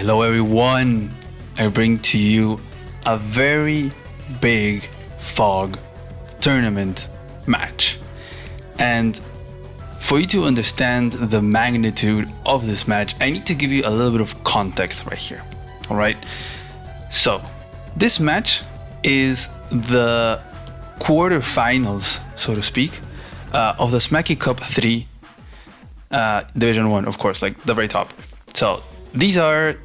Hello everyone, I bring to you a very big fog tournament match. And for you to understand the magnitude of this match, I need to give you a little bit of context right here. Alright, so this match is the quarterfinals, so to speak, of the Smacky Cup 3 Division 1, of course, like the very top. So these are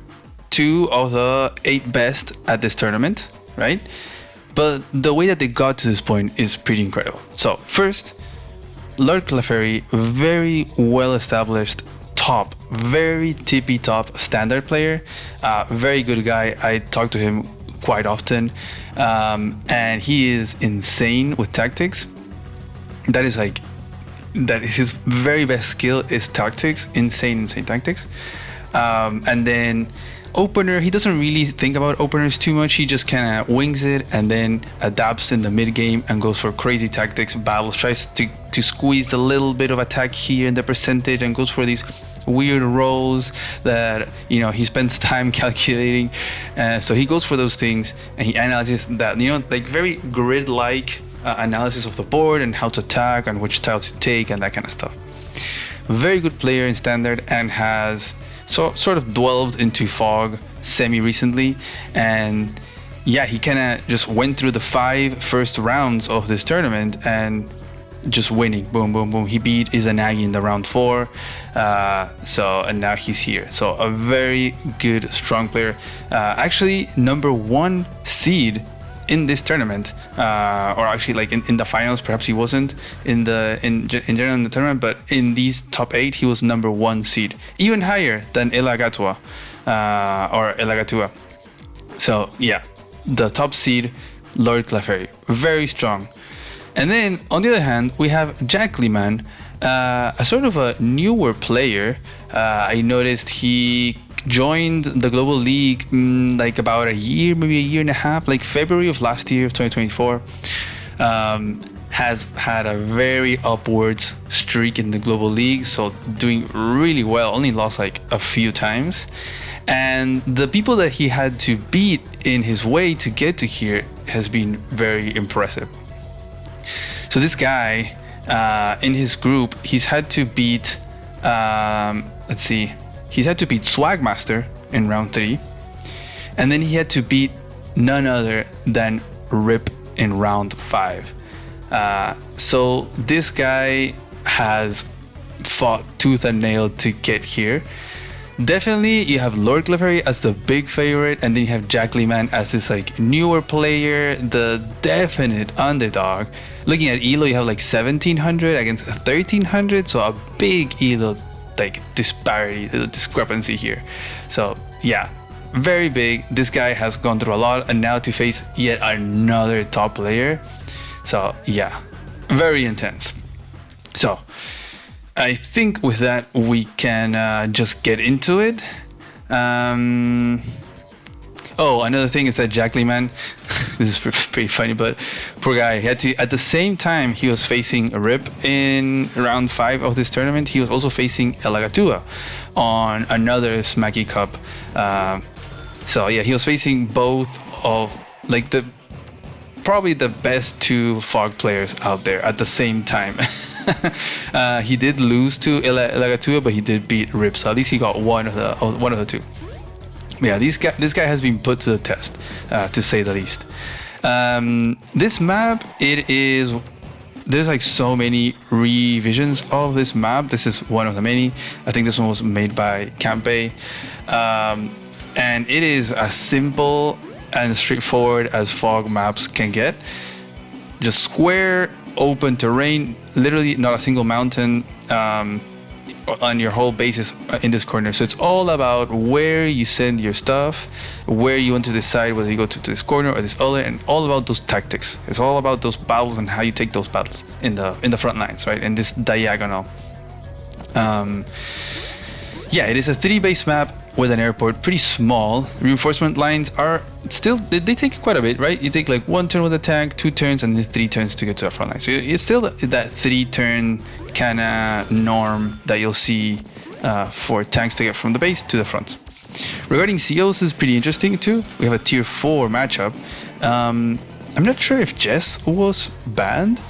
2 of the 8 best at this tournament, right? But the way that they got to this point is pretty incredible. So first, Lord Clefairy, very well established top, very tippy top standard player, very good guy. I talk to him quite often, and he is insane with tactics. That is his very best skill is tactics, insane tactics. And then opener, he doesn't really think about openers too much. He just kind of wings it and then adapts in the mid game and goes for crazy tactics, battles, tries to squeeze a little bit of attack here in the percentage and goes for these weird rolls that, you know, he spends time calculating. So he goes for those things and he analyzes that, you know, like very grid-like analysis of the board and how to attack and which tile to take and that kind of stuff. Very good player in standard and has sort of delved into fog semi-recently, and yeah, he kind of just went through the 5 first rounds of this tournament and just winning, boom, boom, boom. He beat Izanagi in the round 4, and now he's here. So a very good, strong player. Actually, number 1 seed in this tournament, or actually like in the finals. Perhaps he wasn't in general in the tournament, but in these top 8 he was number 1 seed, even higher than Elagatua or Elagatua. So yeah, the top seed, Lord Clefairy, very strong. And then on the other hand we have Jacklyman, a sort of a newer player. I noticed he joined the Global League like about a year, maybe a year and a half, like February of last year of 2024. Has had a very upwards streak in the Global League, so doing really well, only lost like a few times. And the people that he had to beat in his way to get to here has been very impressive. So this guy, in his group, he's had to beat, he's had to beat Swagmaster in round 3, and then he had to beat none other than Rip in round 5. So this guy has fought tooth and nail to get here. Definitely you have Lord Clefairy as the big favorite, and then you have Jacklyman as this like newer player, the definite underdog. Looking at ELO, you have like 1700 against 1300, so a big ELO like discrepancy here. So yeah, very big. This guy has gone through a lot, and now to face yet another top player, so yeah, very intense. So I think with that we can just get into it. Oh, another thing is that Jacklyman, this is pretty funny, but poor guy, he had to, at the same time he was facing a Rip in round 5 of this tournament, he was also facing Elagatua on another Smacky Cup. So yeah, he was facing both of like probably the best 2 fog players out there at the same time. He did lose to Elagatua, but he did beat Rip, so at least he got one of the 2. Yeah, this guy has been put to the test, to say the least. This map, there's like so many revisions of this map. This is one of the many. I think this one was made by Campbay, and it is as simple and straightforward as fog maps can get. Just square, open terrain, literally not a single mountain on your whole basis in this corner. So it's all about where you send your stuff, where you want to decide whether you go to this corner or this other, and all about those tactics. It's all about those battles and how you take those battles in the front lines, right? In this diagonal. Yeah, it is a 3-base map with an airport, pretty small. Reinforcement lines are still, they take quite a bit, right? You take like 1 turn with a tank, 2 turns, and then 3 turns to get to the front line. So it's still that 3-turn kind of norm that you'll see for tanks to get from the base to the front. Regarding COs, is pretty interesting too. We have a tier 4 matchup. I'm not sure if Jess was banned.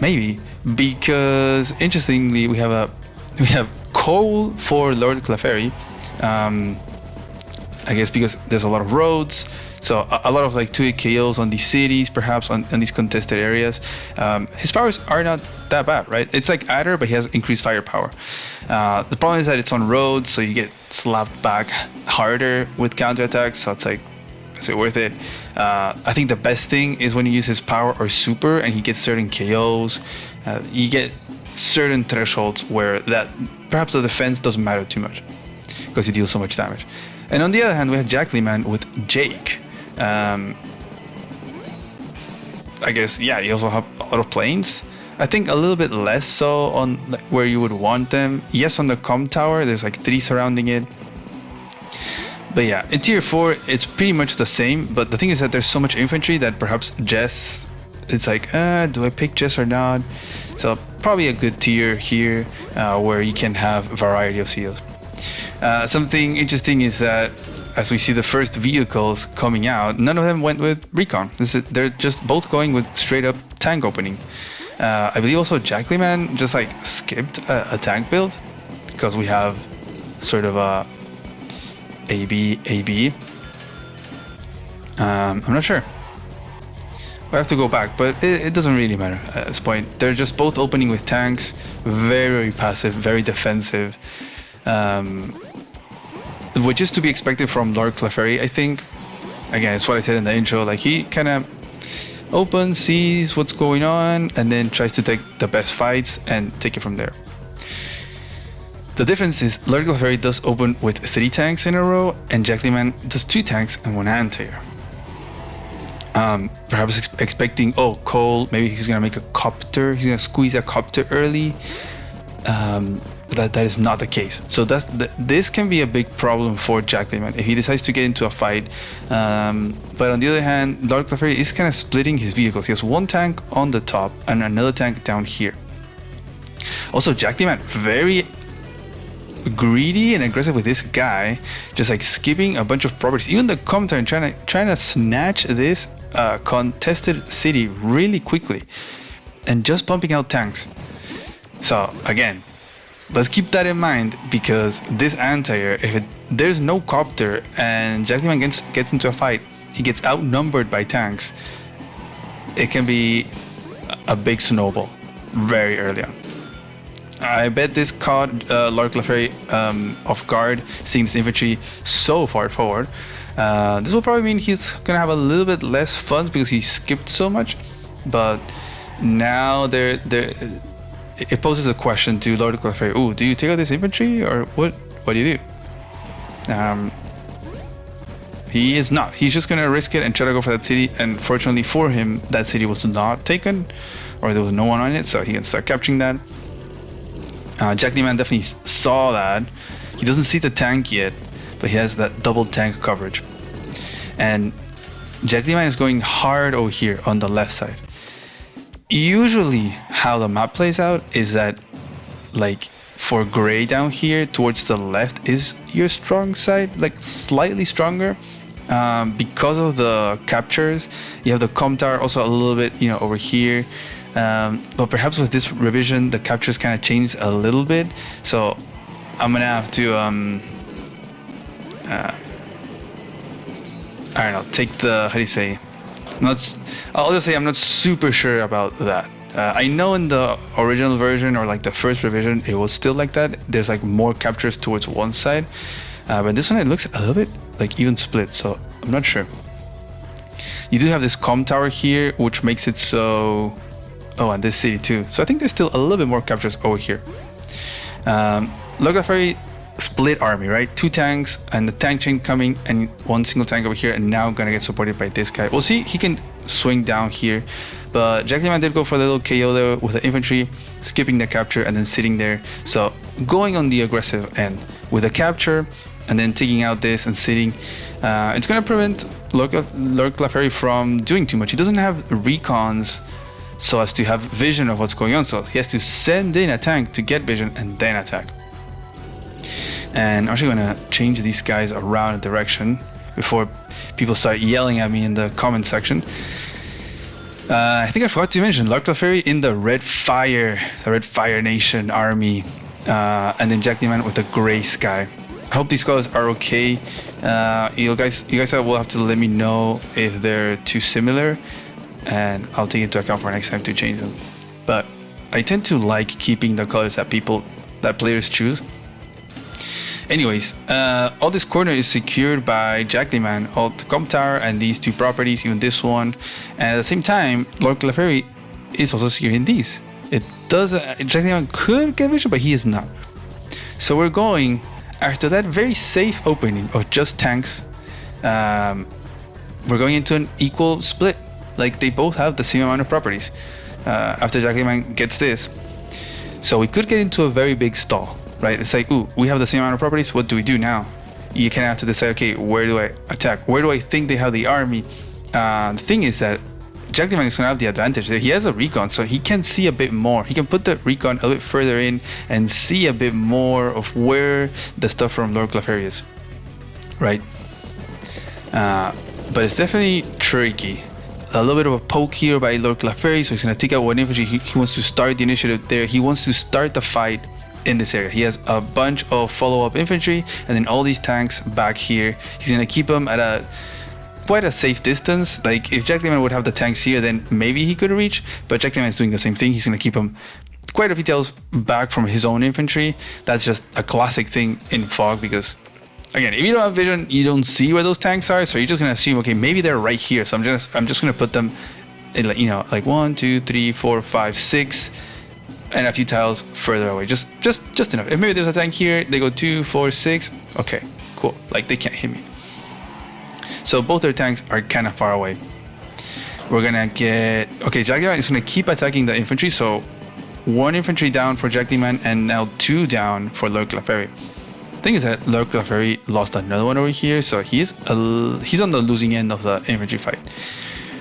Maybe, because interestingly we have Cole for Lord Clefairy. I guess because there's a lot of roads, so a lot of like 2 KOs on these cities, perhaps on these contested areas. His powers are not that bad, right? It's like Adder, but he has increased firepower. The problem is that it's on roads, so you get slapped back harder with counterattacks, so it's like, is it worth it? I think the best thing is when you use his power or super and he gets certain KOs. You get certain thresholds where that perhaps the defense doesn't matter too much because he deals so much damage. And on the other hand, we have Jacklyman with Jake. I guess, yeah, you also have a lot of planes. I think a little bit less so on where you would want them. Yes, on the com tower, there's like 3 surrounding it. But yeah, in tier 4, it's pretty much the same. But the thing is that there's so much infantry that perhaps Jess, it's like, do I pick Jess or not? So probably a good tier here where you can have a variety of COs. Something interesting is that as we see the first vehicles coming out, none of them went with recon. They're just both going with straight up tank opening. I believe also Jacklyman just like skipped a tank build because we have sort of a AB. I'm not sure. We have to go back, but it doesn't really matter at this point. They're just both opening with tanks, very passive, very defensive. Which is to be expected from Lord Clefairy, I think. Again, it's what I said in the intro, like he kind of opens, sees what's going on, and then tries to take the best fights and take it from there. The difference is Lord Clefairy does open with 3 tanks in a row, and Jacklyman does 2 tanks and 1 anti-air. Perhaps expecting, oh, Cole, maybe he's gonna make a copter, he's gonna squeeze a copter early. That is not the case. So this can be a big problem for Jacklyman if he decides to get into a fight. But on the other hand, Lord Clefairy is kind of splitting his vehicles. He has 1 tank on the top and another tank down here. Also, Jacklyman very greedy and aggressive with this guy, just like skipping a bunch of properties. Even the commentary trying to snatch this contested city really quickly and just pumping out tanks. So again, let's keep that in mind, because this anti-air, if there's no copter and Jacklyman gets into a fight, he gets outnumbered by tanks, it can be a big snowball very early on. I bet this caught Lord Clefairy off guard, seeing this infantry so far forward. This will probably mean he's gonna have a little bit less fun because he skipped so much, but now it poses a question to Lord Clefairy. Ooh, do you take out this infantry, or what do you do? He is not. He's just gonna risk it and try to go for that city, and fortunately for him, that city was not taken, or there was no one on it, so he can start capturing that. Jacklyman definitely saw that. He doesn't see the tank yet, but he has that double tank coverage. And Jacklyman is going hard over here on the left side. Usually how the map plays out is that, like, for gray down here towards the left is your strong side, like slightly stronger, because of the captures. You have the com tower also a little bit, over here, but perhaps with this revision the captures kind of changed a little bit, so I'm gonna have to I don't know, take the, how do you say, I'll just say I'm not super sure about that. I know in the original version, or like the first revision, it was still like that. There's like more captures towards one side, but this one it looks a little bit like even split, so I'm not sure. You do have this com tower here, which makes it so, oh, and this city too, so I think there's still a little bit more captures over here. Lord Clefairy split army, right? 2 tanks and the tank chain coming, and 1 single tank over here, and now gonna get supported by this guy. We'll see, he can swing down here, but Jacklyman did go for the little KO there with the infantry, skipping the capture and then sitting there. So going on the aggressive end with a capture and then taking out this and sitting, it's gonna prevent Lord Clefairy from doing too much. He doesn't have recons so as to have vision of what's going on, so he has to send in a tank to get vision and then attack. And I'm actually gonna change these guys around a direction before people start yelling at me in the comment section. I think I forgot to mention Lord Clefairy in the Red Fire Nation army, and then Jack Lehman with the Gray Sky. I hope these colors are okay. You guys will have to let me know if they're too similar, and I'll take into account for next time to change them. But I tend to like keeping the colors that players choose. Anyways, all this corner is secured by Jack Lehman, all the comp tower and these two properties, even this one. And at the same time, Lord Clefairy is also securing these. It does. Jack Lehman could get vision, but he is not. So we're going after that very safe opening of just tanks. We're going into an equal split. Like they both have the same amount of properties. After Jack Lehman gets this, so we could get into a very big stall. Right, it's like, ooh, we have the same amount of properties. What do we do now? You kind of have to decide, okay, where do I attack? Where do I think they have the army? The thing is that Jack Lehman is going to have the advantage. He has a recon, so he can see a bit more. He can put the recon a bit further in and see a bit more of where the stuff from Lord Clefairy is. Right? But it's definitely tricky. A little bit of a poke here by Lord Clefairy, so he's going to take out one infantry. He wants to start the initiative there. He wants to start the fight in this area. He has a bunch of follow-up infantry and then all these tanks back here. He's gonna keep them at quite a safe distance. Like if Jack Lehman would have the tanks here, then maybe he could reach, but Jack Lehman is doing the same thing. He's gonna keep them quite a few tiles back from his own infantry. That's just a classic thing in Fog, because again, if you don't have vision, you don't see where those tanks are, so you're just gonna assume, okay, maybe they're right here, so I'm just gonna put them in, like, you know, like 1 2 3 4 5 6 and a few tiles further away, just enough. If maybe there's a tank here, they go 2 4 6, okay, cool, like they can't hit me. So both their tanks are kind of far away. We're gonna get, okay, Jack Lehman is gonna keep attacking the infantry, so 1 infantry down for Jack Lehman and now 2 down for Lord Clefairy. The thing is that Lord Clefairy lost another one over here, so he's on the losing end of the infantry fight.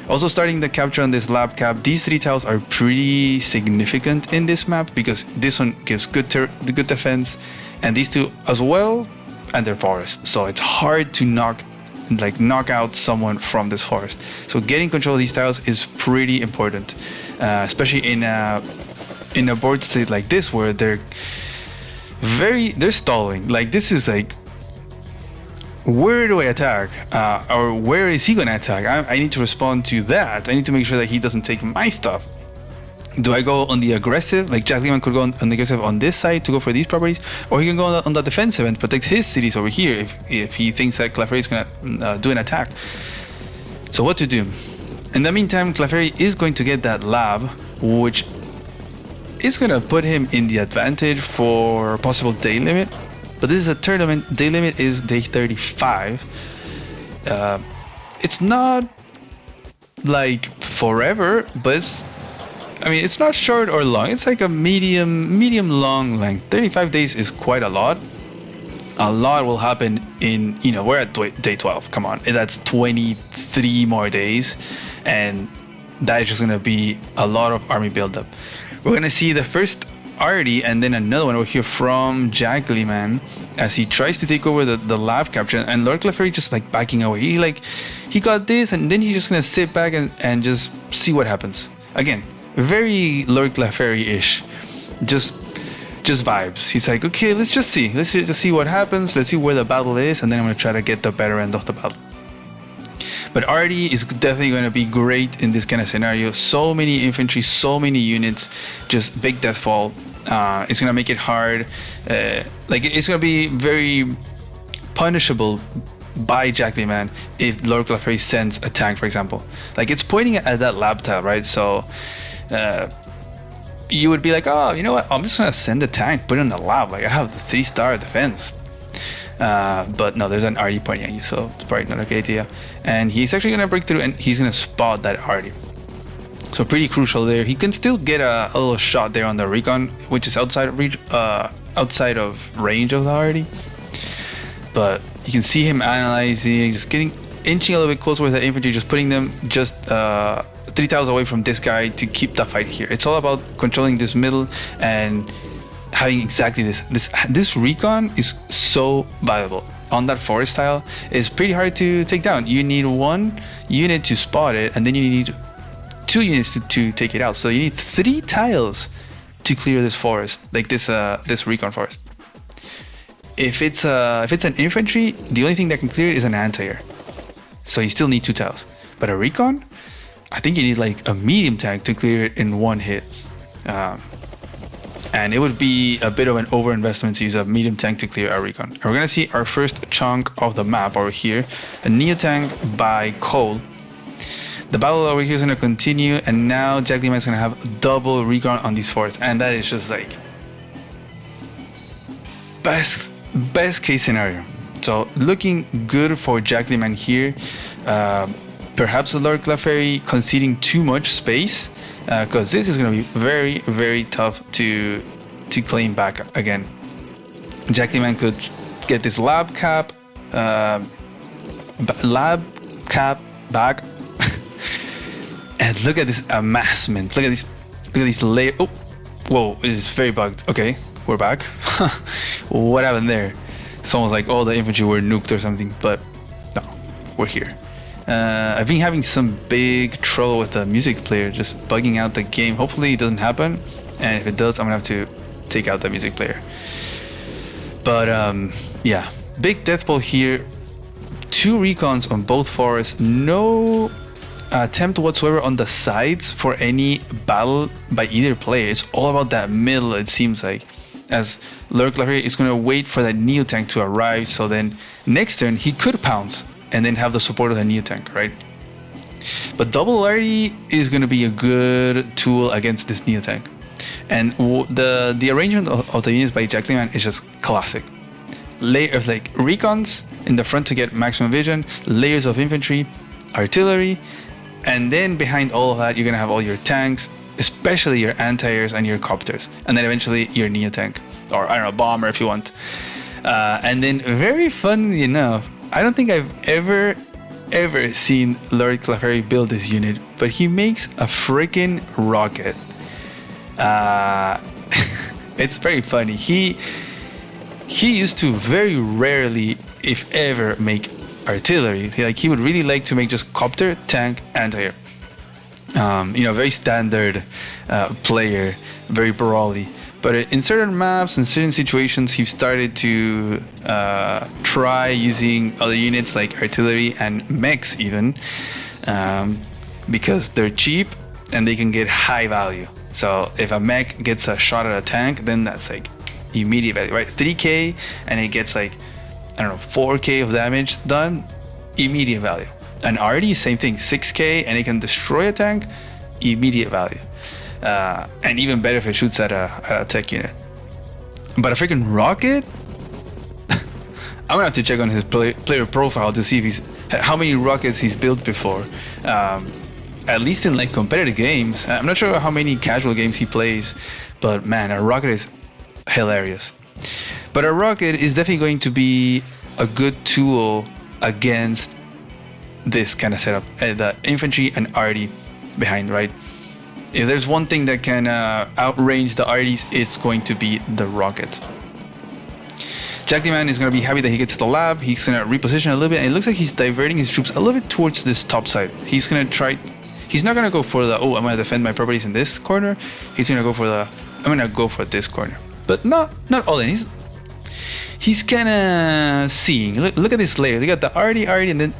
Also starting the capture on this lab cap. These 3 tiles are pretty significant in this map because this one gives good defense, and these 2 as well, and they're forest. So it's hard to knock out someone from this forest. So getting control of these tiles is pretty important, especially in a board state like this where they're stalling. Like this is like, where do I attack? Or where is he gonna attack? I need to respond to that. I need to make sure that he doesn't take my stuff. Do I go on the aggressive? Like Jack Lehman could go on the aggressive on this side to go for these properties, or he can go on the defensive and protect his cities over here if he thinks that Clefairy is gonna do an attack. So what to do? In the meantime, Clefairy is going to get that lab, which is gonna put him in the advantage for possible day limit. But this is a tournament. Day limit is day 35. It's not like forever, but it's not short or long. It's like a medium long length. 35 days is quite a lot. A lot will happen in, we're at day 12. Come on, that's 23 more days, and that is just gonna be a lot of army buildup. We're gonna see the first arty and then another one over here from Jack Lehman as he tries to take over the lab capture, and Lord Clefairy just like backing away. He got this, and then he's just gonna sit back and just see what happens. Again, very Lord Clefairy-ish, just vibes. He's like, okay, let's just see what happens. Let's see where the battle is, and then I'm gonna try to get the better end of the battle. But arty is definitely going to be great in this kind of scenario. So many infantry, so many units, just big deathfall. It's going to make it hard. It's going to be very punishable by Jack Lehman if Lord Clefairy sends a tank, for example. Like, it's pointing at that lab tile, right? So you would be like, oh, you know what? I'm just going to send a tank, put it in the lab. Like, I have the 3-star defense. But no, there's an arty pointing at you, so it's probably not a good idea. And he's actually gonna break through and he's gonna spot that arty. So pretty crucial there. He can still get a little shot there on the recon, which is outside of range of the arty. But you can see him analyzing, just inching a little bit closer with the infantry, just putting them just 3 tiles away from this guy to keep the fight here. It's all about controlling this middle and having exactly this recon is so valuable on that forest tile. Is pretty hard to take down. You need 1 unit to spot it, and then you need 2 units to take it out. So you need 3 tiles to clear this forest, like this recon forest. If it's an infantry, the only thing that can clear it is an anti-air. So you still need 2 tiles. But a recon, I think you need like a medium tank to clear it in 1 hit. And it would be a bit of an overinvestment to use a medium tank to clear a recon. And we're gonna see our first chunk of the map over here, a neo tank by Cole. The battle over here is gonna continue, and now Jack Lima is gonna have double recon on these forts, and that is just like best case scenario. So looking good for Jack Lima here. Perhaps Lord Clefairy conceding too much space, because this is going to be very, very tough to claim back again. Jack Lima could get this lab cap back. And look at this amassment. Look at these layers. Oh, whoa, it is very bugged. Okay, we're back. What happened there? It's almost like all the infantry were nuked or something, but no, we're here. I've been having some big trouble with the music player just bugging out the game. Hopefully it doesn't happen, and if it does, I'm gonna have to take out the music player. But yeah, big death ball here. 2 recons on both forests. No attempt whatsoever on the sides for any battle by either player. It's all about that middle, it seems like, as Lord Clefairy is going to wait for that neo tank to arrive, so then next turn he could pounce and then have the support of the neo tank, right? But double RD is going to be a good tool against this neo tank, and the arrangement of the units by Jack Lima is just classic. Layers like recons in the front to get maximum vision, layers of infantry, artillery, and then behind all of that you're going to have all your tanks, especially your anti-airs and your copters, and then eventually your neo tank, or I don't know, bomber if you want. And then, very funnily enough, I don't think I've ever seen Lord Clefairy build this unit, but he makes a freaking rocket. It's very funny. He used to very rarely, if ever, make artillery. He would really like to make just copter, tank, anti-air. Very standard player, very brawly. But in certain maps and certain situations, he started to try using other units like artillery and mechs even, because they're cheap and they can get high value. So if a mech gets a shot at a tank, then that's like immediate value, right? 3k and it gets like, I don't know, 4k of damage done, immediate value. An RD, same thing, 6k and it can destroy a tank, immediate value. And even better if it shoots at a tech unit. But a freaking rocket? I'm gonna have to check on his player profile to see if how many rockets he's built before. At least in like competitive games. I'm not sure how many casual games he plays, but man, a rocket is hilarious. But a rocket is definitely going to be a good tool against this kind of setup. The infantry and RD behind, right? If there's one thing that can outrange the RDs, it's going to be the rocket. Jack Lima is going to be happy that he gets the lab. He's going to reposition a little bit, and it looks like he's diverting his troops a little bit towards this top side. He's going to try. He's not going to go for the, I'm going to defend my properties in this corner. He's going to go for I'm going to go for this corner. But not all in. He's kind of seeing. Look at this layer. They got the RD, and then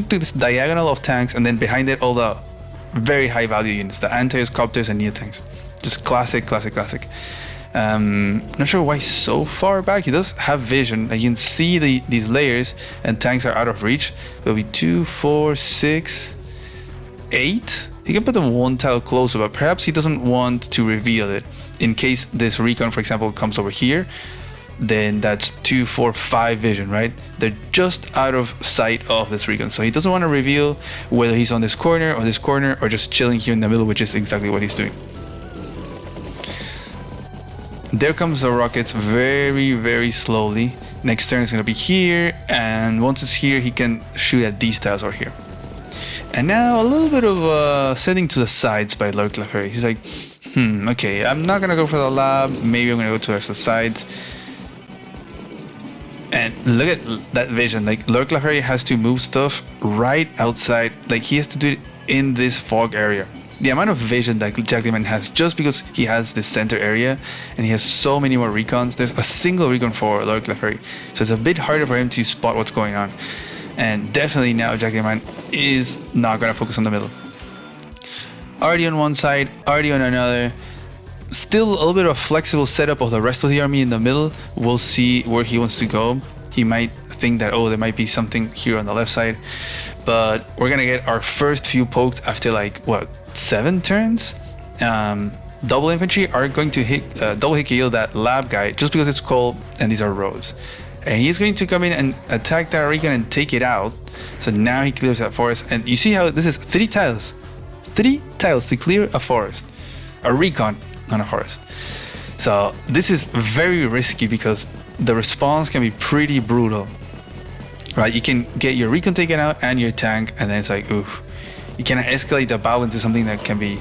this diagonal of tanks, and then behind it all the very high value units, the anti-airs, copters, and neo tanks. Just classic. Not sure why he's so far back. He does have vision. You can see these layers, and tanks are out of reach. It'll be 2, 4, 6, 8. He can put them one tile closer, but perhaps he doesn't want to reveal it. In case this recon, for example, comes over here, then that's 2, 4, 5 vision, right? They're just out of sight of this recon. So he doesn't want to reveal whether he's on this corner, or just chilling here in the middle, which is exactly what he's doing. There comes the rockets very, very slowly. Next turn is going to be here, and once it's here, he can shoot at these tiles over here. And now a little bit of setting to the sides by Lord Clefairy. He's like, Okay, I'm not gonna go for the lab. Maybe I'm gonna go to the sides. And look at that vision. Like, Lord Clefairy has to move stuff right outside. Like, he has to do it in this fog area. The amount of vision that Jack Lehman has, just because he has this center area and he has so many more recons. There's a single recon for Lord Clefairy, so it's a bit harder for him to spot what's going on. And definitely now Jack Lehman is not gonna focus on the middle. Already on one side, already on another. Still a little bit of flexible setup of the rest of the army in the middle. We'll see where he wants to go. He might think that, oh, there might be something here on the left side, but we're gonna get our first few poked after like what, 7 turns. Double infantry are going to hit double hit KO that lab guy just because it's cold and these are roads, and he's going to come in and attack that recon and take it out. So now he clears that forest, and you see how this is 3 tiles to clear a forest, a recon on a forest. So this is very risky because the response can be pretty brutal, right? You can get your recon taken out and your tank, and then it's like, oof, you can escalate the battle into something that can be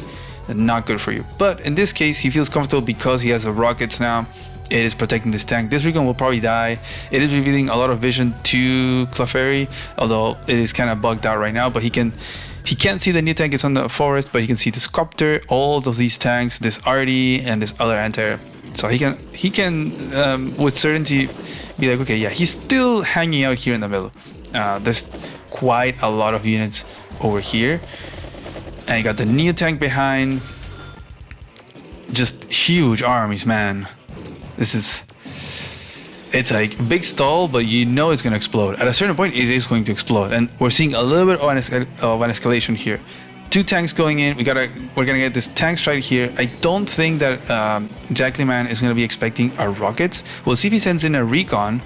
not good for you. But in this case, he feels comfortable because he has the rockets now. It is protecting this tank. This recon will probably die. It is revealing a lot of vision to Clefairy, although it is kind of bugged out right now, but he can't see the new tank. It's on the forest, but he can see this copter, all of these tanks, this arty, and this other anti-air. So he can with certainty be like, okay, yeah, he's still hanging out here in the middle. There's quite a lot of units over here, and you got the new tank behind. Just huge armies, man. It's like big stall, but you know it's gonna explode. At a certain point, it is going to explode, and we're seeing a little bit of an escalation here. 2 tanks going in. We're gonna get this tank strike here. I don't think that Jack Lehman is gonna be expecting our rockets. We'll see if he sends in a recon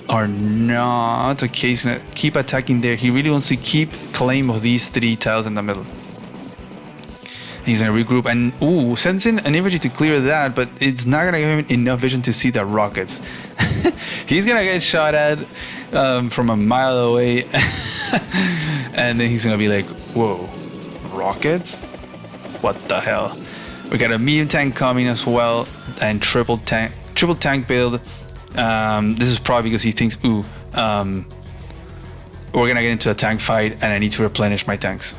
or not. Okay, he's gonna keep attacking there. He really wants to keep claim of these 3 tiles in the middle. He's gonna regroup and sends in an infantry to clear that, but it's not gonna give him enough vision to see the rockets. He's gonna get shot at from a mile away, and then he's gonna be like, "Whoa, rockets? What the hell?" We got a medium tank coming as well, and triple tank build. This is probably because he thinks, we're gonna get into a tank fight, and I need to replenish my tanks.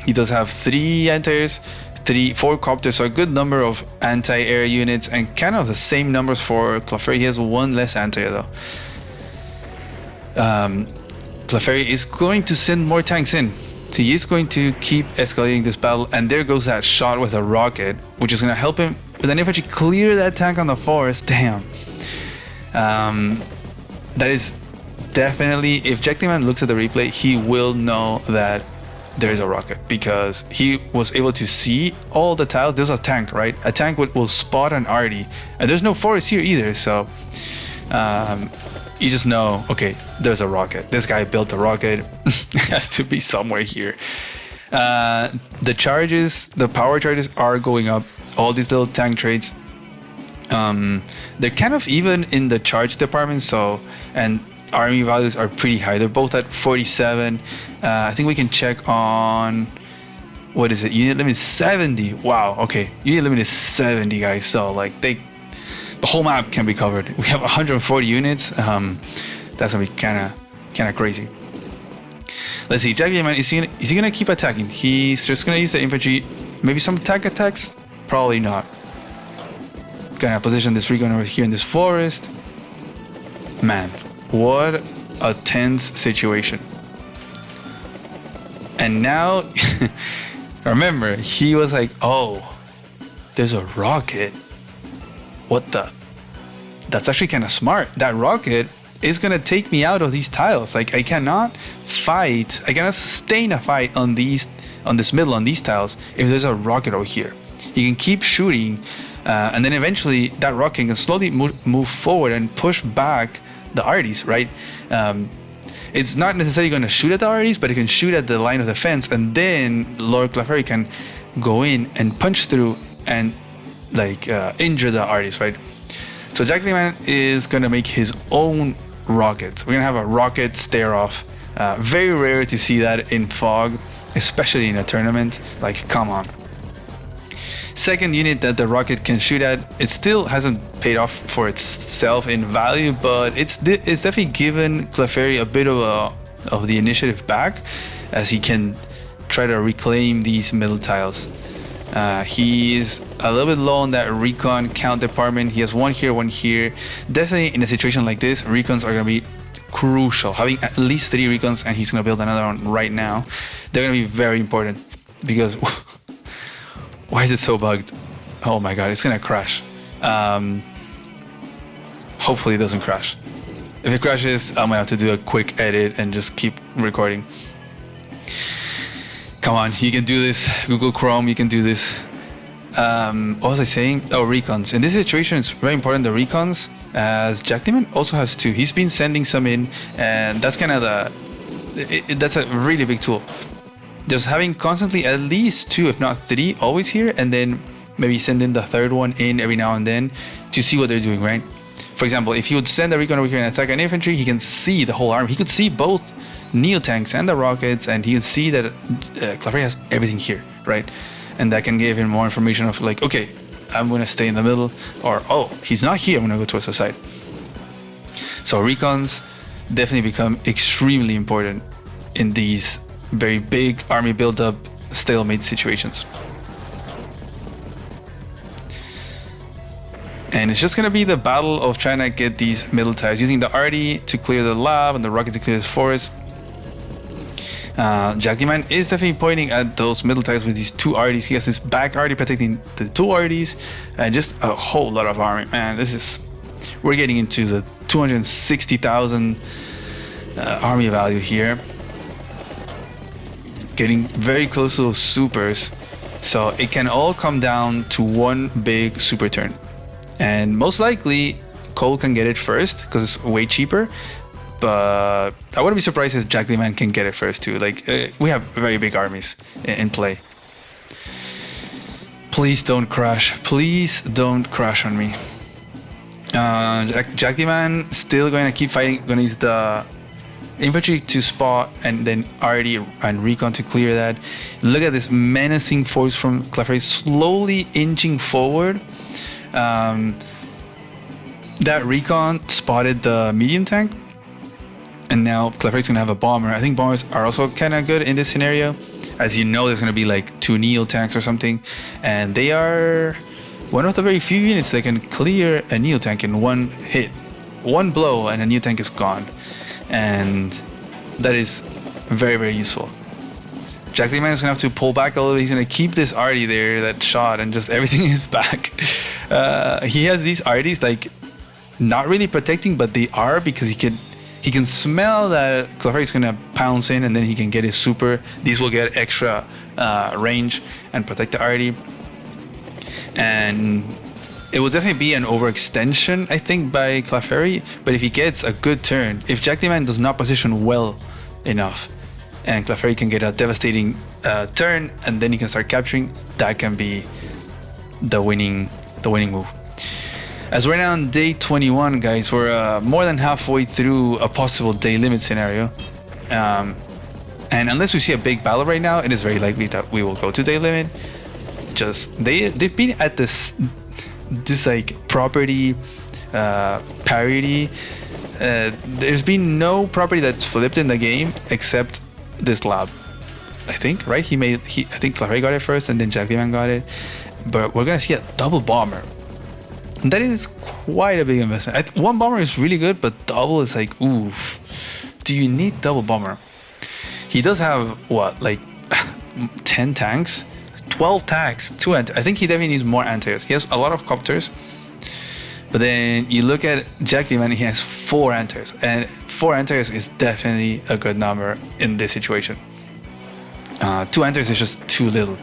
He does have 3 anti-airs, 4 copters, so a good number of anti-air units, and kind of the same numbers for Clefairy. He has 1 less anti-air though. Clefairy is going to send more tanks in. So he is going to keep escalating this battle, and there goes that shot with a rocket, which is going to help him with an infantry clear that tank on the forest. Damn. That is definitely, if Jack Lehman looks at the replay, he will know that there is a rocket, because he was able to see all the tiles. There's a tank, right? A tank will spot an arty, and there's no forest here either, so you just know, okay, there's a rocket. This guy built a rocket. It has to be somewhere here. The charges, the power charges are going up. All these little tank trades, they're kind of even in the charge department, so, and army values are pretty high. They're both at 47. I think we can check on, what is it? Unit limit is 70. Wow. Okay. Unit limit is 70, guys. So like the whole map can be covered. We have 140 units. That's gonna be kind of crazy. Let's see. Jack Lehman, is he gonna keep attacking? He's just gonna use the infantry. Maybe some tank attacks. Probably not. Gonna position this recon over here in this forest. Man, what a tense situation. And now, remember, he was like, oh, there's a rocket. What the? That's actually kind of smart. That rocket is going to take me out of these tiles. Like, I cannot fight. I cannot sustain a fight on this middle, on these tiles, if there's a rocket over here. You can keep shooting, and then eventually that rocket can slowly move forward and push back the arties, right? It's not necessarily going to shoot at the arties, but it can shoot at the line of defense, and then Lord Clefairy can go in and punch through and like injure the arties, right? So Jack Lehman is going to make his own rockets. We're going to have a rocket stare off. Very rare to see that in fog, especially in a tournament. Like, come on. second unit that the rocket can shoot at. It still hasn't paid off for itself in value, but it's definitely given Clefairy a bit of the initiative back, as he can try to reclaim these middle tiles. He's a little bit low on that recon count department. He has one here. Definitely in a situation like this, recons are going to be crucial. Having at least 3 recons, and he's going to build another one right now, they're going to be very important, because why is it so bugged? Oh my god, it's going to crash. Hopefully it doesn't crash. If it crashes, I'm going to have to do a quick edit and just keep recording. Come on, you can do this. Google Chrome, you can do this. What was I saying? Oh, recons. In this situation, it's very important, the recons, as Jack Demon also has 2. He's been sending some in, and that's kind of that's a really big tool. Just having constantly at least 2, if not 3, always here, and then maybe send in the 3rd one in every now and then to see what they're doing, right? For example, if he would send a recon over here and attack an infantry, he can see the whole army. He could see both Neo-tanks and the rockets, and he can see that Clefairy has everything here, right? And that can give him more information of like, okay, I'm going to stay in the middle, or oh, he's not here, I'm going to go towards the side. So recons definitely become extremely important in these very big army build-up stalemate situations. And it's just going to be the battle of trying to get these middle tiles, using the arty to clear the lab and the rocket to clear this forest. Jack Man is definitely pointing at those middle tiles with these 2 arties. He has this back arty protecting the 2 arties, and just a whole lot of army. Man, we're getting into the 260,000 army value here. Getting very close to those supers. So it can all come down to one big super turn. And most likely, Cole can get it first because it's way cheaper. But I wouldn't be surprised if Jack Man can get it first too. Like, we have very big armies in play. Please don't crash. Please don't crash on me. Jack Man still going to keep fighting. Going to use the infantry to spot, and then arty and recon to clear that. Look at this menacing force from Clefairy slowly inching forward. That recon spotted the medium tank, and now Clefairy's gonna have a bomber. I think bombers are also kind of good in this scenario. As you know, there's gonna be like 2 Neo tanks or something, and they are one of the very few units that can clear a Neo tank in one hit. One blow and a Neo tank is gone, and that is very, very useful. Jack Man is gonna have to pull back a little bit. He's gonna keep this arty there that shot, and just everything is back. He has these arties like not really protecting, but they are, because he can smell that Clefairy is gonna pounce in, and then he can get his super. These will get extra range and protect the arty. And it will definitely be an overextension, I think, by Clefairy. But if he gets a good turn, if Jack Man does not position well enough, and Clefairy can get a devastating turn, and then he can start capturing, that can be the winning move. As we're now on day 21, guys, we're more than halfway through a possible day limit scenario. And unless we see a big battle right now, it is very likely that we will go to day limit. Just they've been at this like property parity. There's been no property that's flipped in the game except this lab, I think, right? I think Clefairy got it first, and then Jack Man got it. But we're gonna see a double bomber. And that is quite a big investment. One bomber is really good, but double is like, oof. Do you need double bomber? He does have what, like 10 tanks, 12 tanks, 2 I think he definitely needs more anti-airs. He has a lot of copters, but then you look at Jack Man, he has 4 anti-airs, and 4 anti-airs is definitely a good number in this situation. 2 anti-airs is just too little.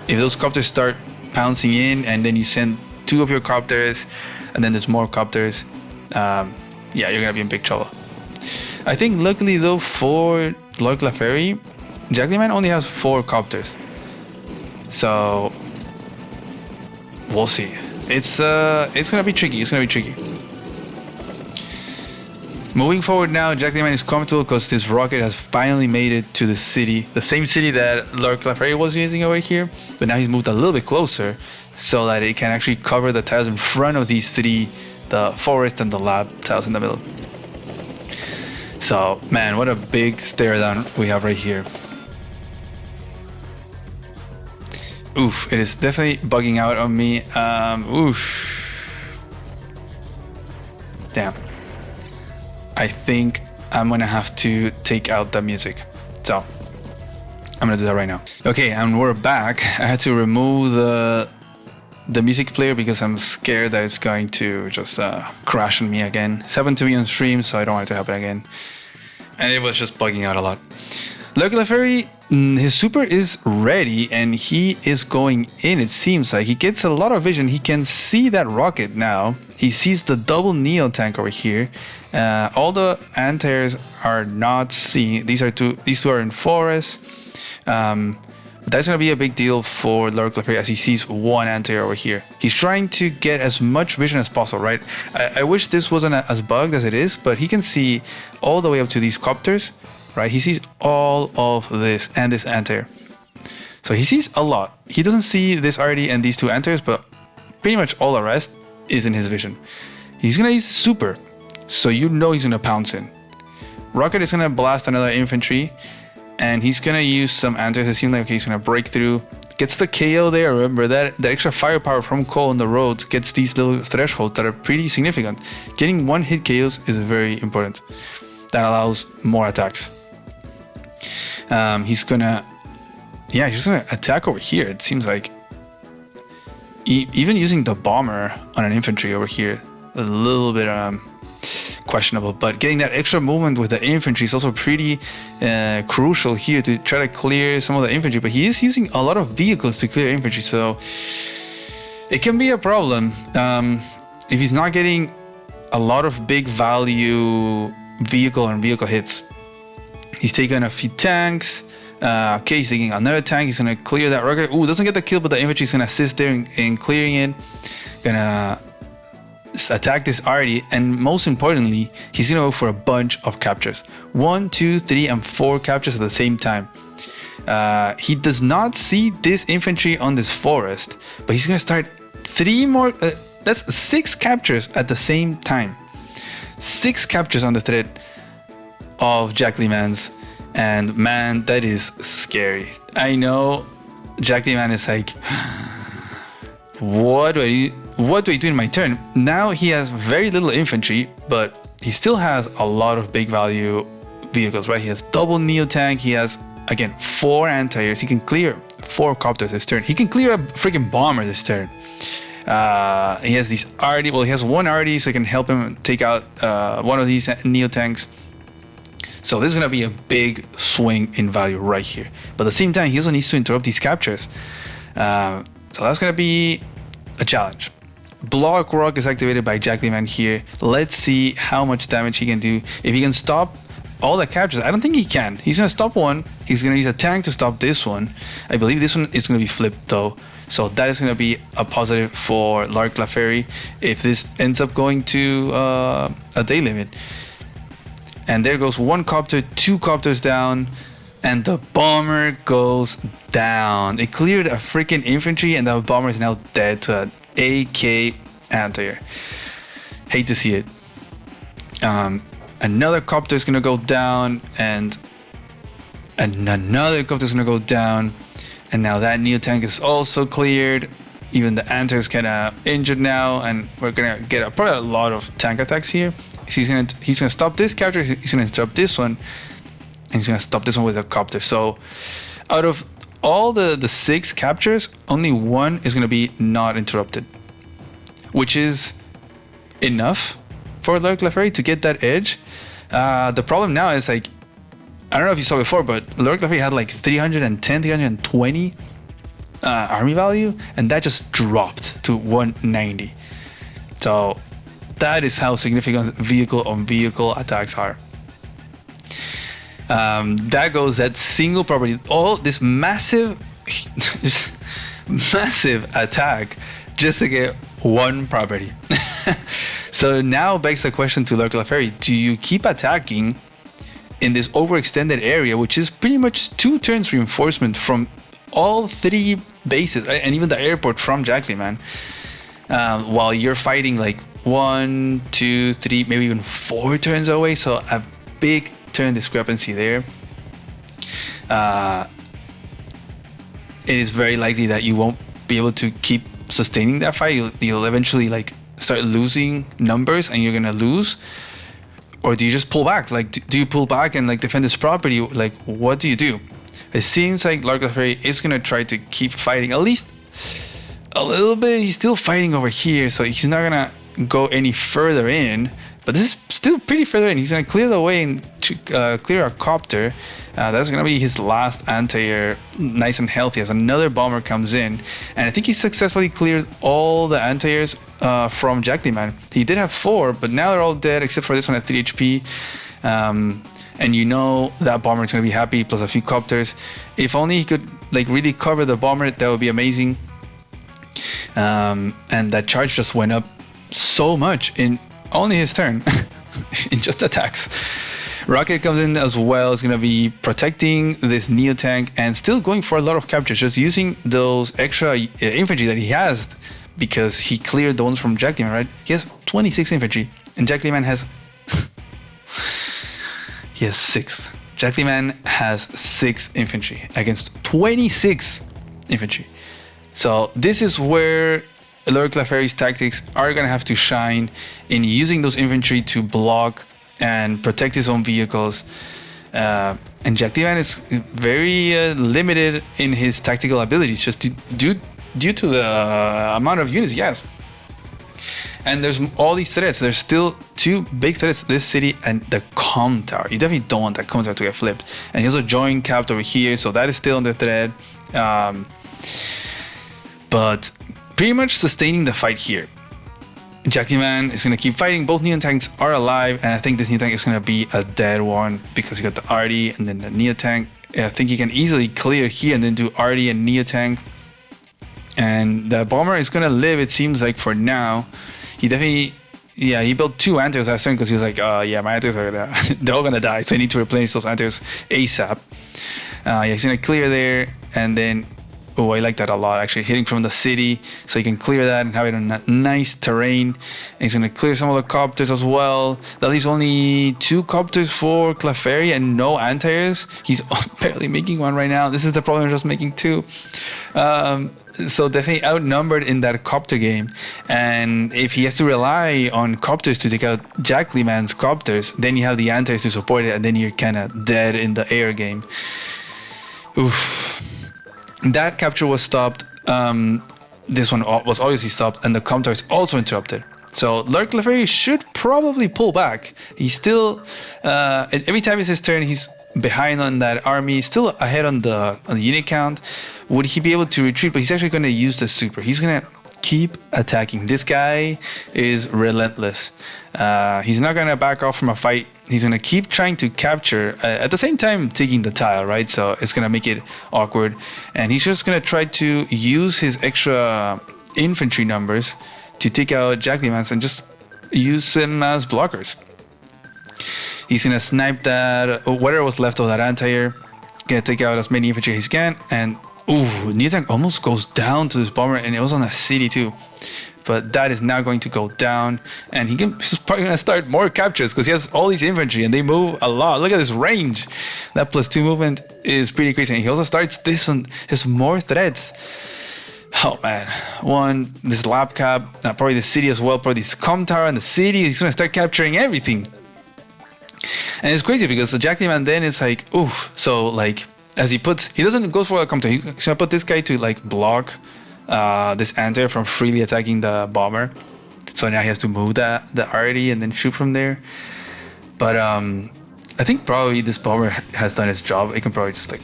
If those copters start pouncing in, and then you send 2 of your copters, and then there's more copters, yeah, you're gonna be in big trouble. I think luckily though for Lord Clefairy, Jack Man only has 4 copters, so we'll see. It's gonna be tricky. Moving forward now, Jack Man is comfortable because this rocket has finally made it to the city, the same city that Lord Clefairy was using over here, but now he's moved a little bit closer so that it can actually cover the tiles in front of these three, the forest and the lab tiles in the middle. So man, what a big stare down we have right here. Oof, it is definitely bugging out on me. Oof. Damn. I think I'm gonna have to take out the music. So I'm gonna do that right now. Okay, and we're back. I had to remove the music player because I'm scared that it's going to just crash on me again. It's happened to me on stream, so I don't want it to happen again. And it was just bugging out a lot. Lurk Lefairy, his super is ready and he is going in. It seems like he gets a lot of vision. He can see that rocket now. He sees the double Neo tank over here. All the anti-airs are not seen. These two are in forest. That's gonna be a big deal for Lurk Lefairy as he sees one anti-air over here. He's trying to get as much vision as possible, right? I wish this wasn't as bugged as it is, but he can see all the way up to these copters, right? He sees all of this and this anti-air. So he sees a lot. He doesn't see this already and these two anti-airs, but pretty much all the rest is in his vision. He's gonna use super, so you know he's gonna pounce in. Rocket is gonna blast another infantry, and he's gonna use some anti-airs. It seems like, okay, he's gonna break through. Gets the KO there. Remember that the extra firepower from Cole on the road gets these little thresholds that are pretty significant. Getting one hit KOs is very important. That allows more attacks. He's gonna attack over here. It seems like even using the bomber on an infantry over here, a little bit questionable, but getting that extra movement with the infantry is also pretty crucial here to try to clear some of the infantry. But he is using a lot of vehicles to clear infantry, so it can be a problem if he's not getting a lot of big value vehicle and vehicle hits. He's taking a few tanks. Okay, he's taking another tank. He's gonna clear that rocket. Ooh, doesn't get the kill, but the infantry is gonna assist there in clearing it. Gonna attack this already, and most importantly, he's gonna go for a bunch of captures. 1, 2, 3, and 4 captures at the same time. He does not see this infantry on this forest, but he's gonna start 3 more. That's 6 captures at the same time. 6 captures on the thread of Jack Lee Mans, and man, that is scary. I know Jack Lee Man is like, what do I do in my turn? Now he has very little infantry, but he still has a lot of big value vehicles, right? He has double Neo tank. He has, again, 4 anti-airs. He can clear 4 copters this turn. He can clear a freaking bomber this turn. He has these RD. Well, he has 1 RD, so he can help him take out one of these Neo tanks. So this is gonna be a big swing in value right here. But at the same time, he also needs to interrupt these captures. So that's gonna be a challenge. Block Rock is activated by Jack Lee Man here. Let's see how much damage he can do. If he can stop all the captures, I don't think he can. He's gonna stop one. He's gonna use a tank to stop this one. I believe this one is gonna be flipped though. So that is gonna be a positive for Lurk Lefairy if this ends up going to a day limit. And there goes 1 copter, 2 copters down, and the bomber goes down. It cleared a freaking infantry, and the bomber is now dead to an AK anti-air. Hate to see it. Another copter is gonna go down, and another copter is gonna go down, and now that Neo tank is also cleared. Even the anti-air is kind of injured now, and we're gonna get probably a lot of tank attacks here. He's gonna stop this capture. He's gonna interrupt this one, and he's gonna stop this one with a copter. So, out of all the 6 captures, only 1 is gonna be not interrupted, which is enough for Lurk Lefairy to get that edge. The problem now is, like, I don't know if you saw before, but Lurk Lefairy had like 310, 320 army value, and that just dropped to 190. So that is how significant vehicle on vehicle attacks are. That goes that single property, all this massive attack just to get 1 property. So now begs the question to Lurk Lefairy, do you keep attacking in this overextended area, which is pretty much 2 turns reinforcement from all 3 bases and even the airport from Jackley, man. While you're fighting like 1, 2, 3, maybe even 4 turns away. So a big turn discrepancy there. It is very likely that you won't be able to keep sustaining that fight. You'll eventually like start losing numbers and you're gonna lose. Or do you just pull back? Like, do you pull back and like defend this property? Like, what do you do? It seems like Lord Clefairy is gonna try to keep fighting at least a little bit. He's still fighting over here, so he's not gonna go any further in. But this is still pretty further in. He's gonna clear the way and clear a copter. That's gonna be his last anti-air, nice and healthy, as another bomber comes in. And I think he successfully cleared all the anti-airs from Jackley, man. He did have 4, but now they're all dead except for this one at 3 HP. And you know that bomber is gonna be happy, plus a few copters. If only he could like really cover the bomber, that would be amazing. And that charge just went up so much in only his turn, in just attacks. Rocket comes in as well. Is going to be protecting this Neo tank and still going for a lot of captures, just using those extra infantry that he has because he cleared the ones from Jackleyman, right? He has 26 infantry and Jackleyman has he has 6. Jackleyman has 6 infantry against 26 infantry. So this is where Lord Clefairy's tactics are going to have to shine, in using those infantry to block and protect his own vehicles. And Jackleyman is very limited in his tactical abilities, just due to the amount of units he has. And there's all these threats. There's still 2 big threats: this city and the comm tower. You definitely don't want that comm tower to get flipped. And he also joined capped over here, so that is still under threat. But pretty much sustaining the fight here. Jackleyman is going to keep fighting. Both Neo tanks are alive, and I think this Neo tank is going to be a dead one because you got the Arty and then the Neo tank. I think you can easily clear here and then do Arty and Neo tank. And the bomber is going to live, it seems like, for now. He definitely, yeah, he built 2 antiers last turn because he was like, yeah, my antiers are gonna, they're all going to die, so I need to replenish those antiers ASAP. Yeah, he's going to clear there, and then oh, I like that a lot, actually, hitting from the city, so you can clear that and have it on a nice terrain. And he's going to clear some of the copters as well. That leaves only 2 copters for Clefairy and no anti-airs. He's barely making one right now. This is the problem, just making 2. So definitely outnumbered in that copter game. And if he has to rely on copters to take out Jackleyman's copters, then you have the anti-airs to support it, and then you're kind of dead in the air game. Oof. That capture was stopped. This one was obviously stopped, and the comm tower is also interrupted. So Lord Clefairy should probably pull back. He's still every time it's his turn, he's behind on that army, still ahead on the unit count. Would he be able to retreat? But he's actually going to use the super. He's going to keep attacking. This guy is relentless. He's not going to back off from a fight. He's going to keep trying to capture, at the same time taking the tile, right? So it's going to make it awkward. And he's just going to try to use his extra infantry numbers to take out Jackleyman's and just use them as blockers. He's going to snipe that, whatever was left of that anti-air. Going to take out as many infantry as he can. And, ooh, Neo tank almost goes down to this bomber, and it was on a city too. But that is now going to go down, and he's probably going to start more captures because he has all these infantry and they move a lot. Look at this range. That +2 movement is pretty crazy. And he also starts this one, has more threats. Oh man, this lab cap, probably the city as well, probably this comm tower and the city. He's going to start capturing everything. And it's crazy because the Jackleyman then is like, oof. So like, as he doesn't go for a comm tower. He's going to put this guy to like block this anti-air from freely attacking the bomber. So now he has to move the Arty and then shoot from there. But I think probably this bomber has done its job. It can probably just like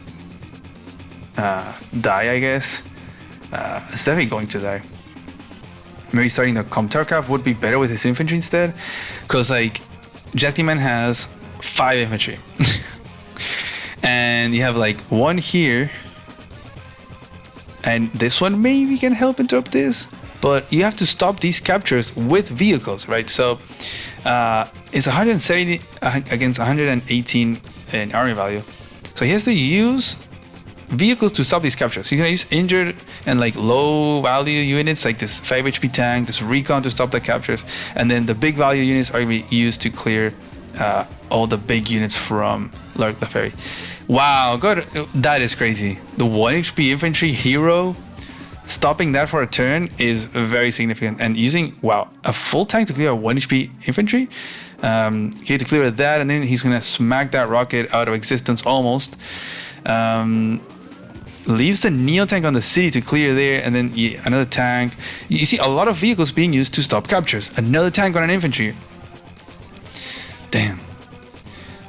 die, I guess. It's definitely going to die. Maybe starting the comm tower cap would be better with his infantry instead, because like Jackleyman has 5 infantry and you have like 1 here. And this one maybe can help interrupt this, but you have to stop these captures with vehicles, right? So it's 170 against 118 in army value. So he has to use vehicles to stop these captures. He's gonna use injured and like low value units like this 5 HP tank, this recon to stop the captures, and then the big value units are gonna be used to clear all the big units from Lord Clefairy. Wow, God, that is crazy. The 1 HP infantry hero, stopping that for a turn is very significant. And using, wow, a full tank to clear a 1 HP infantry. Okay, to clear that, and then he's gonna smack that rocket out of existence almost. Leaves the Neo tank on the city to clear there, and then another tank. You see a lot of vehicles being used to stop captures. Another tank on an infantry. Damn.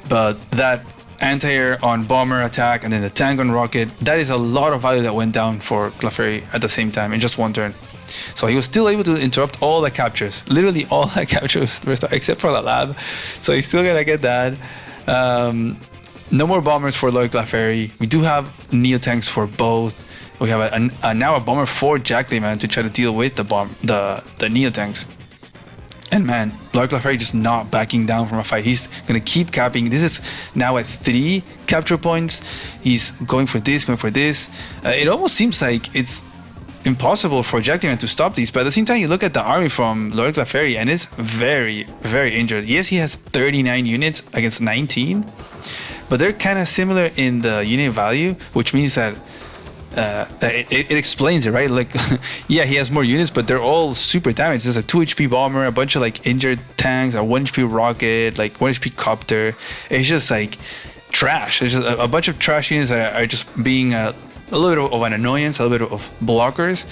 But that anti-air on bomber attack and then the tank on rocket, that is a lot of value that went down for Clefairy at the same time in just one turn. So he was still able to interrupt all the captures. Literally all the captures except for the lab. So he's still gonna get that. No more bombers for Lord Clefairy. We do have Neo tanks for both. We have now a bomber for Jacklyman to try to deal with the Neo tanks. And man, Lord Clefairy just not backing down from a fight. He's gonna keep capping. This is now at 3 capture points. He's going for this, going for this. It almost seems like it's impossible for Jacklyman to stop these, but at the same time you look at the army from Lord Clefairy and it's very, very injured. Yes, he has 39 units against 19, but they're kind of similar in the unit value, which means that it explains it, right? Like, yeah, he has more units, but they're all super damaged. There's a 2 HP bomber, a bunch of like injured tanks, a 1 HP rocket, like 1 HP copter. It's just like trash. It's just a bunch of trash units that are just being a little bit of an annoyance, a little bit of blockers.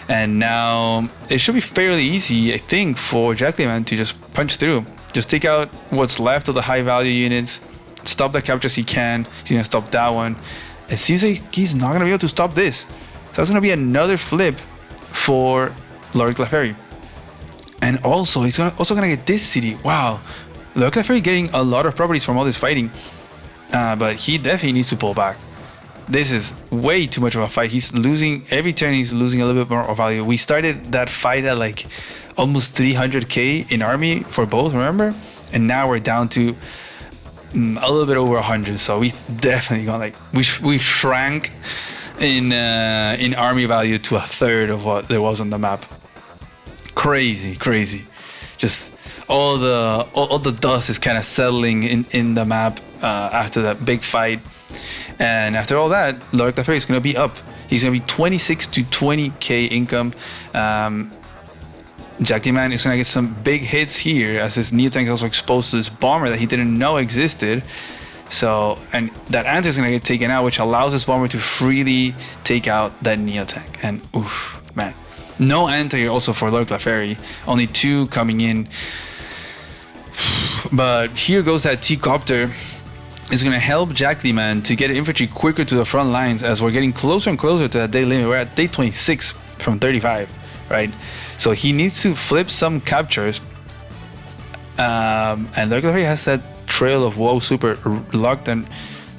And now it should be fairly easy, I think, for Jacklyman to just punch through. Just take out what's left of the high value units, stop the captures he can. He's gonna stop that one. It seems like he's not gonna be able to stop this. So that's gonna be another flip for Lord Clefairy. And also, he's also gonna get this city. Wow, Lord Clefairy getting a lot of properties from all this fighting. But he definitely needs to pull back. This is way too much of a fight. He's losing every turn. He's losing a little bit more of value. We started that fight at like almost 300k in army for both, remember? And now we're down to a little bit over 100. So we definitely gone like we shrank in army value to a third of what there was on the map. Crazy. Just all the dust is kind of settling in the map after that big fight. And after all that, Lord Clefairy is going to be up. He's going to be 26 to 20k income. Jacklyman is going to get some big hits here as his Neo tank is also exposed to this bomber that he didn't know existed. So, and that anti is going to get taken out, which allows this bomber to freely take out that Neo tank. And oof, man. No anti also for Lord Clefairy. Only 2 coming in. But here goes that T-Copter. Is going to help Jacklyman to get infantry quicker to the front lines as we're getting closer and closer to that day limit. We're at day 26 from 35, right? So he needs to flip some captures. And Lord Clefairy has that trail of woe super locked and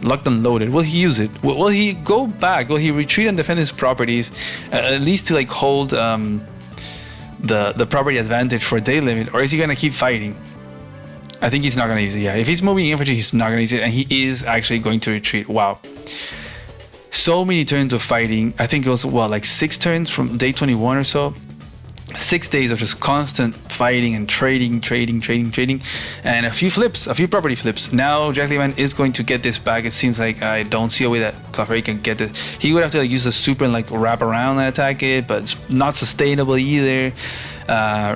loaded. Will he use it? Will he go back? Will he retreat and defend his properties? At least to like hold the property advantage for day limit? Or is he going to keep fighting? I think he's not going to use it. Yeah, if he's moving infantry, he's not going to use it. And he is actually going to retreat. Wow. So many turns of fighting. I think it was, well, like 6 turns from day 21 or so. 6 days of just constant fighting and trading. And a few flips, a few property flips. Now Jacklyman is going to get this back. It seems like I don't see a way that Clefairy can get this. He would have to like use the super and like wrap around and attack it, but it's not sustainable either.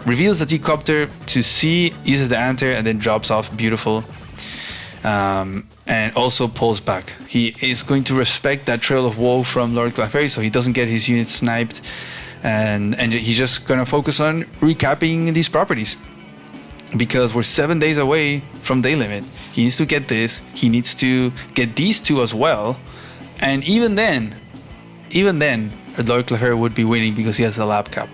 Reveals the T-Copter to C, uses the anti, and then drops off. Beautiful. And also pulls back. He is going to respect that trail of woe from Lord Clefairy, so he doesn't get his units sniped. And he's just gonna focus on recapping these properties. Because we're 7 days away from day limit. He needs to get this. He needs to get these 2 as well. And even then, Lord Clefairy would be winning because he has the lab cap.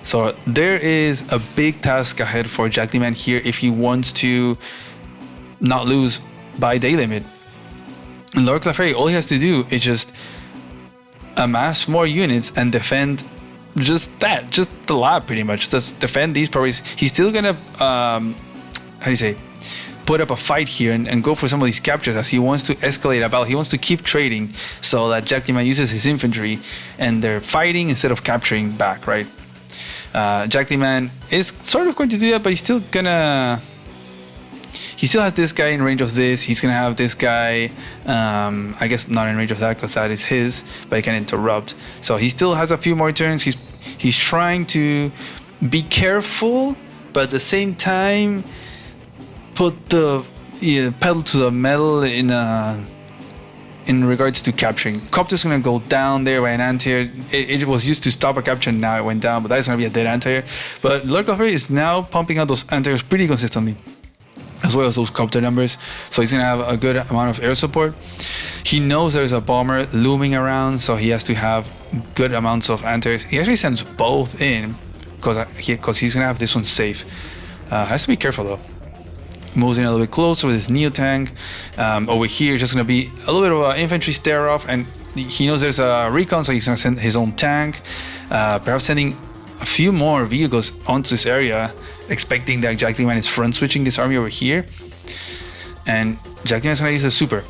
So there is a big task ahead for Jacklyman here if he wants to not lose by day limit. And Lord Clefairy, all he has to do is just amass more units and defend just the lab pretty much. Just defend these properties. He's still gonna, put up a fight here and go for some of these captures, as he wants to escalate a battle. He wants to keep trading so that Jack Man uses his infantry and they're fighting instead of capturing back, right? Jack Man is sort of going to do that, but he's still gonna... He still has this guy in range of this. He's gonna have this guy, I guess not in range of that because that is his, but he can interrupt. So he still has a few more turns. He's trying to be careful, but at the same time put the pedal to the metal in regards to capturing. Copter's gonna go down there by an anti-air. It was used to stop a capture, and now it went down, but that's gonna be a dead anti-air. But Lord Clefairy is now pumping out those anti-airs pretty consistently, as well as those copter numbers. So he's gonna have a good amount of air support. He knows there's a bomber looming around, so he has to have good amounts of anti-airs. He actually sends both in because he's gonna have this one safe. Has to be careful though. Moves in a little bit closer with his Neo tank. Over here is just gonna be a little bit of an infantry stare off, and he knows there's a recon, so he's gonna send his own tank. Perhaps sending a few more vehicles onto this area, expecting that Jack Man is front switching this army over here. And Jack Man is gonna use a super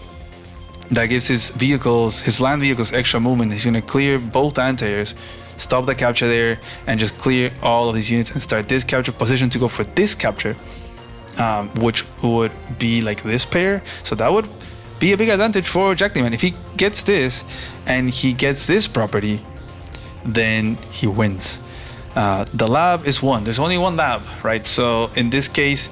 that gives his vehicles, his land vehicles, extra movement. He's gonna clear both anti-airs, stop the capture there, and just clear all of these units and start this capture position to go for this capture, which would be like this pair. So that would be a big advantage for Jack Man. If he gets this and he gets this property, then he wins. The lab is one. There's only one lab, right? So in this case,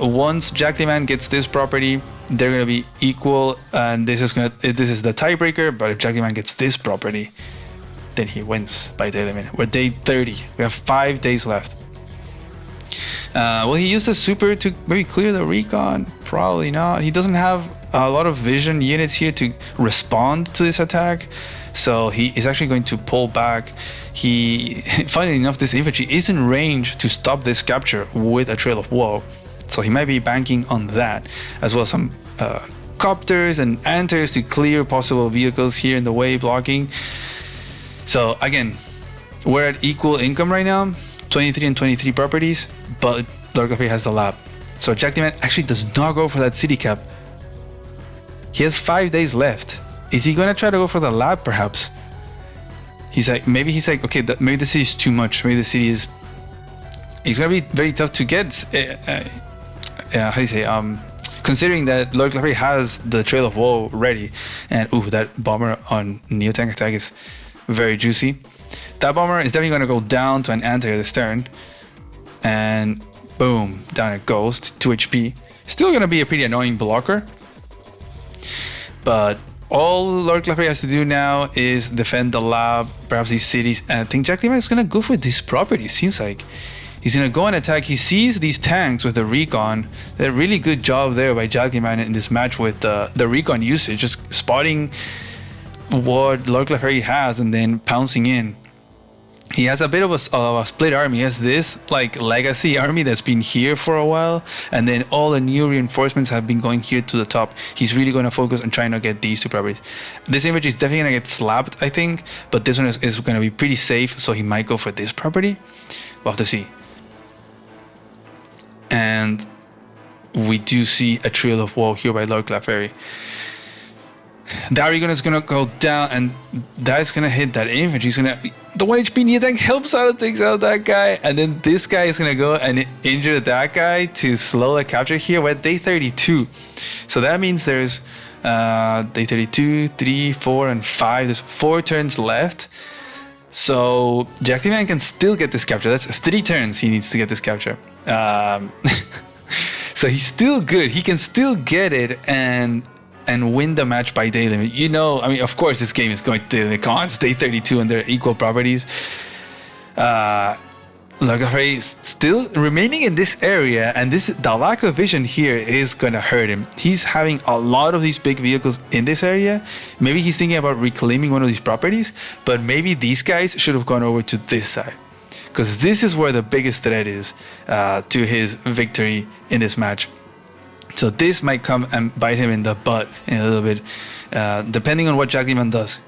once Jack Man gets this property, they're gonna be equal, and this is the tiebreaker. But if Jack Man gets this property, then he wins by day limit. We're day 30. We have 5 days left. Will he use the super to maybe clear the recon? Probably not. He doesn't have a lot of vision units here to respond to this attack, so he is actually going to pull back. Funnily enough, this infantry is in range to stop this capture with a trail of woe, so he might be banking on that, as well as some copters and anti-airs to clear possible vehicles here in the way blocking. So again, we're at equal income right now, 23 and 23 properties, but Lord Clefairy has the lab. So Jack Man actually does not go for that city cap. He has 5 days left. Is he gonna try to go for the lab perhaps? Maybe he's like, okay, maybe the city is too much. Maybe the city is... It's gonna be very tough to get. How do you say? Considering that Lord Clefairy has the Trail of Woe ready, and ooh, that bomber on Neo tank attack is very juicy. That bomber is definitely gonna go down to an anti-air this turn, and boom, down it goes to 2 HP. Still gonna be a pretty annoying blocker, but all Lord Clefairy has to do now is defend the lab, perhaps these cities, and I think Jack Man is gonna go for this property. Seems like he's gonna go and attack. He sees these tanks with the recon. A really good job there by Jack Man in this match with the recon usage, just spotting what Lord Clefairy has and then pouncing in. He has a bit of a split army. He has this like legacy army that's been here for a while, and then all the new reinforcements have been going here to the top. He's really going to focus on trying to get these two properties. This infantry is definitely going to get slapped, I think, but this one is going to be pretty safe, so he might go for this property. We'll have to see. And we do see a Trail of Woe here by Lord Clefairy. The Arigon is gonna go down, and that's gonna hit that infantry. The 1 HP Neo tank helps out and takes out that guy, and then this guy is gonna go and injure that guy to slow the capture here. We're at day 32, so that means there's day 32, 3, 4, and 5. There's 4 turns left, so Jack Man can still get this capture. That's 3 turns he needs to get this capture. So he's still good. He can still get it and win the match by day limit. You know, I mean, of course, this game is going to day limit. Come on, it's day 32 and they're equal properties. Lord Clefairy is still remaining in this area, and the lack of vision here is going to hurt him. He's having a lot of these big vehicles in this area. Maybe he's thinking about reclaiming one of these properties, but maybe these guys should have gone over to this side, because this is where the biggest threat is to his victory in this match. So this might come and bite him in the butt in a little bit, depending on what Jack Man does.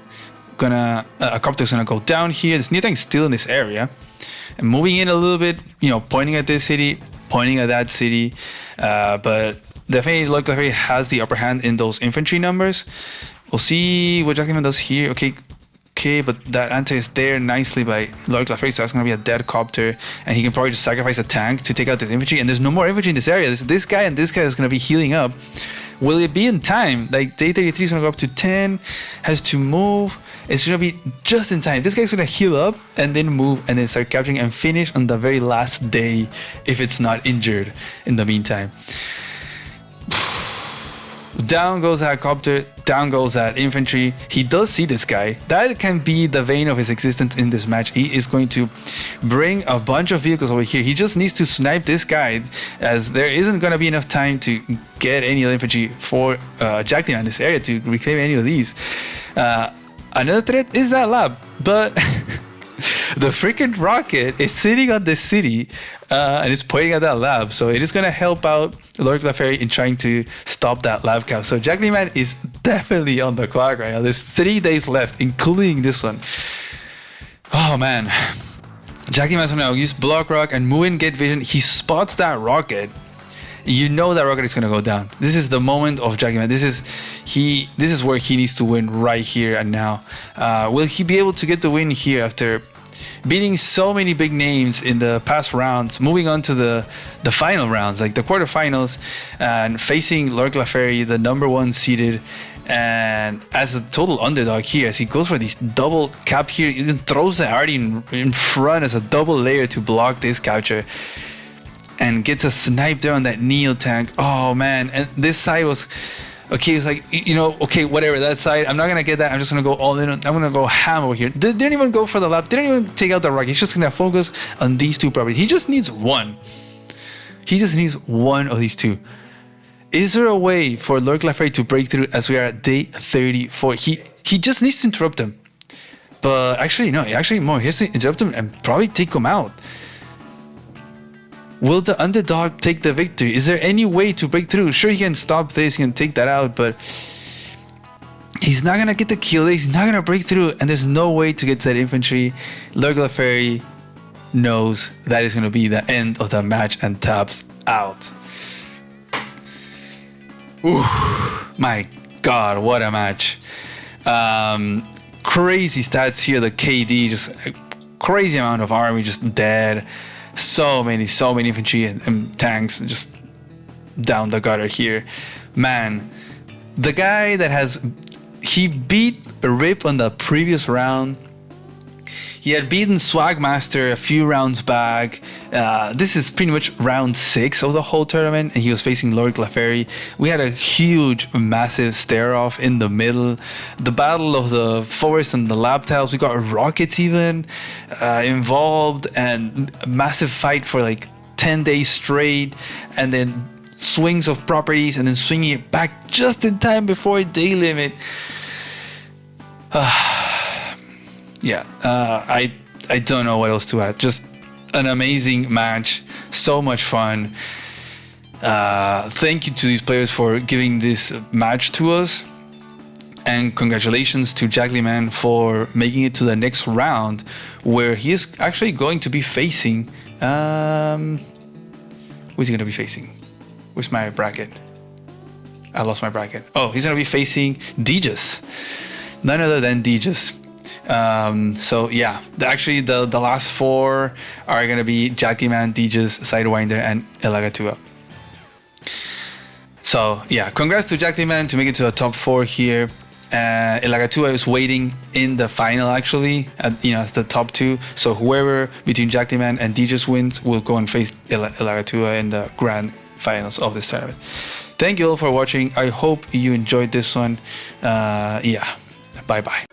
A copter's gonna go down here. This Neo tank is still in this area, and moving in a little bit, you know, pointing at this city, pointing at that city, but definitely Lord Clefairy has the upper hand in those infantry numbers. We'll see what Jackman does here. Okay, but that anti is there nicely by Lord Clefairy, so that's going to be a dead copter, and he can probably just sacrifice a tank to take out this infantry, and there's no more infantry in this area. This guy and this guy is going to be healing up. Will it be in time? Like, day 33 is going to go up to 10, has to move. It's going to be just in time. This guy's going to heal up and then move and then start capturing and finish on the very last day if it's not injured in the meantime. Down goes that copter, down goes that infantry. He does see this guy. That can be the vein of his existence in this match. He is going to bring a bunch of vehicles over here. He just needs to snipe this guy, as there isn't going to be enough time to get any other infantry for Jackman in this area to reclaim any of these. Another threat is that lab, but the freaking rocket is sitting on this city and it's pointing at that lab, so it is going to help out Lord Clefairy in trying to stop that lab cap. So Jackman is definitely on the clock right now. There's 3 days left, including this one. Oh man, Jackman's going to use Block Rock and Muin get vision. He spots that rocket. You know that rocket is going to go down. This is the moment of Jackman. This is where he needs to win right here and now. Will he be able to get the win here after beating so many big names in the past rounds, moving on to the final rounds, like the quarterfinals, and facing Lord Clefairy, the #1 seeded, and as a total underdog here, as he goes for this double cap here, even throws the arty in front as a double layer to block this capture, and gets a snipe there on that Neo tank. Oh man, and this side was okay. It's like, you know, okay, whatever, that side, I'm not gonna get that. I'm just gonna go all in. I'm gonna go ham over here. Didn't even go for the lap, didn't even take out the rocket. He's just gonna focus on these two properties. He just needs one. He just needs one of these two. Is there a way for Lord Clefairy to break through as we are at day 34? He just needs to interrupt him. But actually, no, actually more. He has to interrupt him and probably take him out. Will the underdog take the victory? Is there any way to break through? Sure, he can stop this, he can take that out, but he's not gonna get the kill. He's not gonna break through, and there's no way to get to that infantry. Lord Clefairy knows that is gonna be the end of the match and taps out. Ooh, my God, what a match! Crazy stats here. The KD, just a crazy amount of army just dead. So many infantry and tanks just down the gutter here. Man, the guy that he beat Rip on the previous round. He had beaten Swagmaster a few rounds back. This is pretty much round 6 of the whole tournament, and he was facing Lord Clefairy. We had a huge, massive stare-off in the middle. The battle of the forest and the lab tiles. We got rockets even involved, and a massive fight for like 10 days straight, and then swings of properties, and then swinging it back just in time before day limit. Yeah, I don't know what else to add. Just an amazing match, so much fun. Thank you to these players for giving this match to us, and congratulations to Jackman for making it to the next round, where he is actually going to be facing. Who's he going to be facing? Where's my bracket? I lost my bracket. Oh, he's going to be facing Degis, none other than Degis. So yeah, actually the last 4 are gonna be Jackman, Degis, Sidewinder, and Elagatua. So yeah, congrats to Jackman to make it to the top 4 here. Elagatua is waiting in the final actually, as the top 2. So whoever between Jackman and Degis wins will go and face Elagatua in the grand finals of this tournament. Thank you all for watching. I hope you enjoyed this one. Yeah, bye bye.